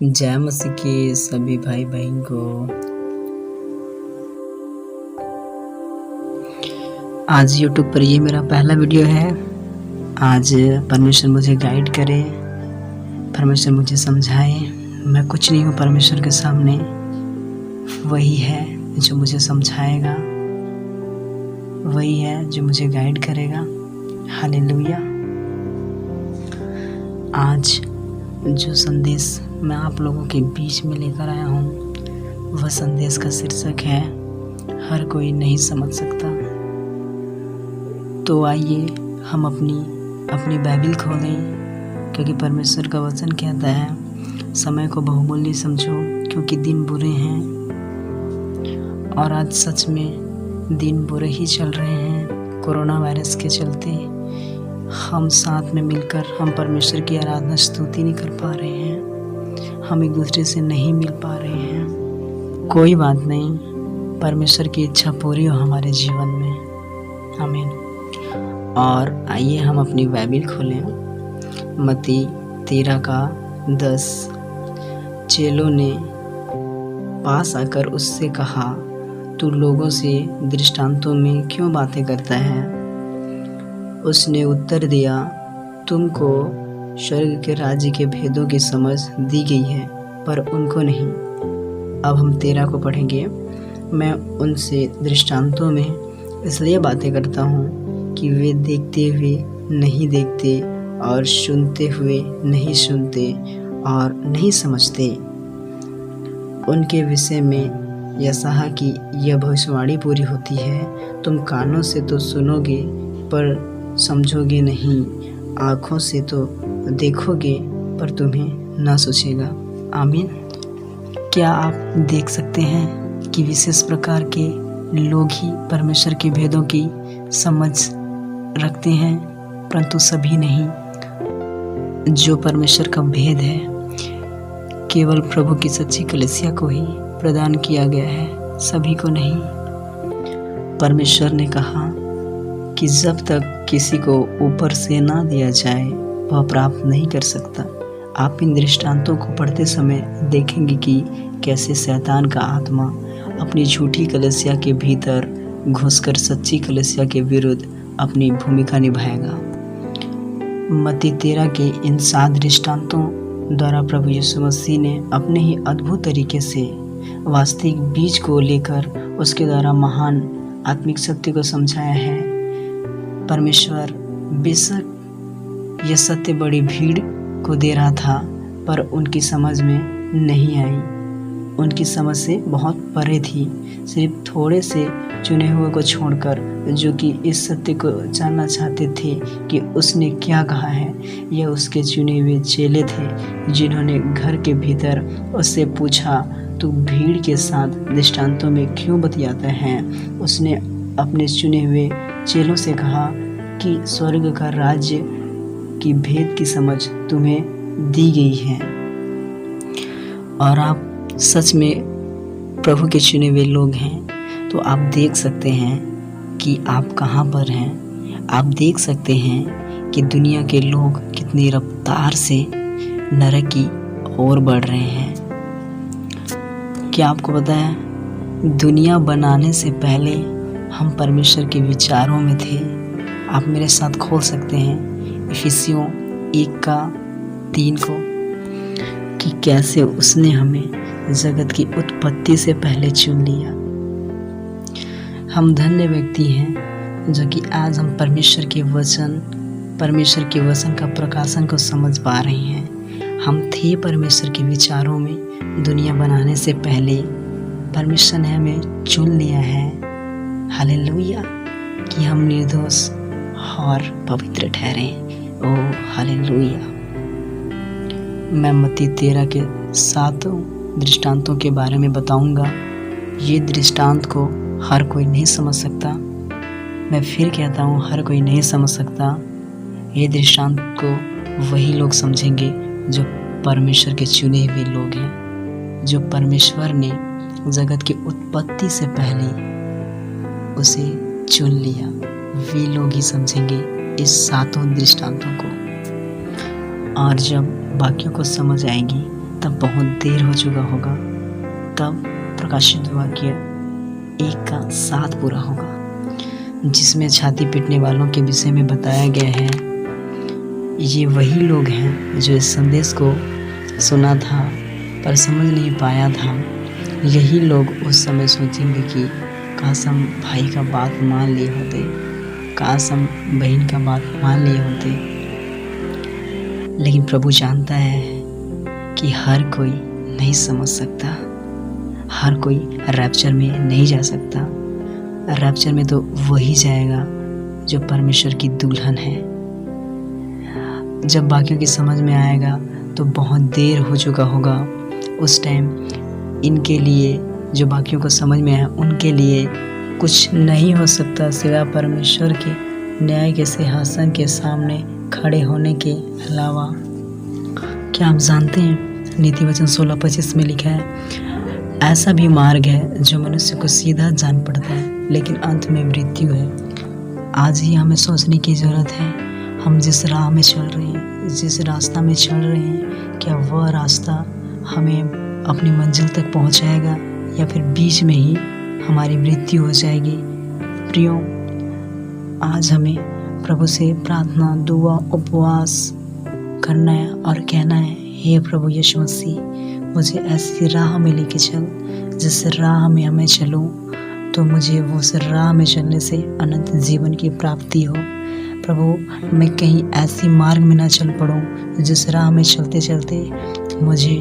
जय मसीह के सभी भाई बहन को आज यूट्यूब पर ये मेरा पहला वीडियो है। आज परमेश्वर मुझे गाइड करे, परमेश्वर मुझे समझाए। मैं कुछ नहीं हूँ परमेश्वर के सामने, वही है जो मुझे समझाएगा, वही है जो मुझे गाइड करेगा। हालेलुया। आज जो संदेश मैं आप लोगों के बीच में लेकर आया हूँ, वह संदेश का शीर्षक है हर कोई नहीं समझ सकता। तो आइए हम अपनी बाइबिल खोलें, क्योंकि परमेश्वर का वचन कहता है समय को बहुमूल्य समझो, क्योंकि दिन बुरे हैं। और आज सच में दिन बुरे ही चल रहे हैं। कोरोना वायरस के चलते हम साथ में मिलकर हम परमेश्वर की आराधना स्तुति नहीं कर पा रहे हैं, हम एक दूसरे से नहीं मिल पा रहे हैं। कोई बात नहीं, परमेश्वर की इच्छा पूरी हो हमारे जीवन में। आमीन। और आइए हम अपनी बाइबिल खोलें। मत्ती 13:10। चेलों ने पास आकर उससे कहा, तू लोगों से दृष्टांतों में क्यों बातें करता है? उसने उत्तर दिया, तुमको स्वर्ग के राज्य के भेदों की समझ दी गई है, पर उनको नहीं। अब हम 13 को पढ़ेंगे। मैं उनसे दृष्टांतों में इसलिए बातें करता हूँ कि वे देखते हुए नहीं देखते और सुनते हुए नहीं सुनते और नहीं समझते। उनके विषय में यशायाह की यह भविष्यवाणी पूरी होती है, तुम कानों से तो सुनोगे पर समझोगे नहीं, आँखों से तो देखोगे पर तुम्हें ना सोचेगा। आमीन। क्या आप देख सकते हैं कि विशेष प्रकार के लोग ही परमेश्वर के भेदों की समझ रखते हैं, परंतु सभी नहीं। जो परमेश्वर का भेद है केवल प्रभु की सच्ची कलीसिया को ही प्रदान किया गया है, सभी को नहीं। परमेश्वर ने कहा कि जब तक किसी को ऊपर से ना दिया जाए वह प्राप्त नहीं कर सकता। आप इन दृष्टांतों को पढ़ते समय देखेंगे कि कैसे शैतान का आत्मा अपनी झूठी कलीसिया के भीतर घुसकर सच्ची कलीसिया के विरुद्ध अपनी भूमिका निभाएगा। मत्ती 13 के इन 7 दृष्टांतों द्वारा प्रभु यीशु मसीह ने अपने ही अद्भुत तरीके से वास्तविक बीज को लेकर उसके द्वारा महान आत्मिक सत्य को समझाया है। परमेश्वर बेशक यह सत्य बड़ी भीड़ को दे रहा था, पर उनकी समझ में नहीं आई, उनकी समझ से बहुत परे थी। सिर्फ थोड़े से चुने हुए को छोड़कर जो कि इस सत्य को जानना चाहते थे कि उसने क्या कहा है, यह उसके चुने हुए चेले थे, जिन्होंने घर के भीतर उससे पूछा, तू भीड़ के साथ दृष्टांतों में क्यों बतियाता है? उसने अपने चुने हुए चेलों से कहा कि स्वर्ग का राज्य की भेद की समझ तुम्हें दी गई है। और आप सच में प्रभु के चुने हुए लोग हैं, तो आप देख सकते हैं कि आप कहाँ पर हैं। आप देख सकते हैं कि दुनिया के लोग कितनी रफ्तार से नरक की ओर बढ़ रहे हैं। क्या आपको पता है, दुनिया बनाने से पहले हम परमेश्वर के विचारों में थे। आप मेरे साथ खोल सकते हैं इफिसियों 1:3 को, कि कैसे उसने हमें जगत की उत्पत्ति से पहले चुन लिया। हम धन्य व्यक्ति हैं जो कि आज हम परमेश्वर के वचन का प्रकाशन को समझ पा रहे हैं। हम थे परमेश्वर के विचारों में दुनिया बनाने से पहले। परमेश्वर ने हमें चुन लिया है। हालेलुया। कि हम निर्दोष और पवित्र ठहरे। ओ हालेलुया। मैं मत्ती 13 के 7 दृष्टांतों के बारे में बताऊंगा। ये दृष्टांत को हर कोई नहीं समझ सकता। मैं फिर कहता हूँ, हर कोई नहीं समझ सकता। ये दृष्टांत को वही लोग समझेंगे जो परमेश्वर के चुने हुए लोग हैं, जो परमेश्वर ने जगत की उत्पत्ति से पहले उसे चुन लिया। वे लोग ही समझेंगे इस 7 दृष्टांतों को। और जब बाकियों को समझ आएगी तब बहुत देर हो चुका होगा। तब प्रकाशित वाक्य 1:7 पूरा होगा, जिसमें छाती पीटने वालों के विषय में बताया गया है। ये वही लोग हैं जो इस संदेश को सुना था पर समझ नहीं पाया था। यही लोग उस समय सोचेंगे कि काश हम भाई का बात मान लिए होते, काश हम बहन का बात मान लिए होते। लेकिन प्रभु जानता है कि हर कोई नहीं समझ सकता, हर कोई रैप्चर में नहीं जा सकता। रैप्चर में तो वही जाएगा जो परमेश्वर की दुल्हन है। जब बाकियों की समझ में आएगा तो बहुत देर हो चुका होगा। उस टाइम इनके लिए, जो बाकियों को समझ में आया, उनके लिए कुछ नहीं हो सकता सिवा परमेश्वर के न्याय के सिंहासन के सामने खड़े होने के अलावा। क्या आप जानते हैं, नीति वचन 16:25 में लिखा है, ऐसा भी मार्ग है जो मनुष्य को सीधा जान पड़ता है लेकिन अंत में मृत्यु है। आज ही हमें सोचने की ज़रूरत है, हम जिस राह में चल रहे हैं, जिस रास्ता में चल रहे हैं, क्या वह रास्ता हमें अपनी मंजिल तक पहुंचाएगा या फिर बीच में ही हमारी मृत्यु हो जाएगी। प्रियो, आज हमें प्रभु से प्रार्थना, दुआ, उपवास करना है और कहना है, हे प्रभु यीशु मसीह, मुझे ऐसी राह में लेके चल जिस राह में हमें चलूं तो मुझे वो उस राह में चलने से अनंत जीवन की प्राप्ति हो। प्रभु, मैं कहीं ऐसी मार्ग में ना चल पड़ूं जिस राह में चलते चलते मुझे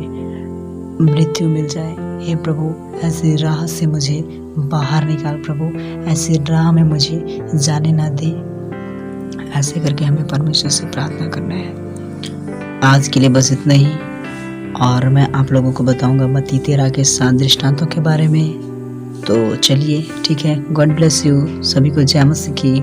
मृत्यु मिल जाए। हे प्रभु, ऐसी राह से मुझे बाहर निकाल। प्रभु, ऐसी राह में मुझे जाने ना दे। ऐसे करके हमें परमेश्वर से प्रार्थना करना है। आज के लिए बस इतना ही, और मैं आप लोगों को बताऊंगा मत्ती 13 के 7 दृष्टांतों के बारे में। तो चलिए, ठीक है। God bless you. सभी को जय मसीह की।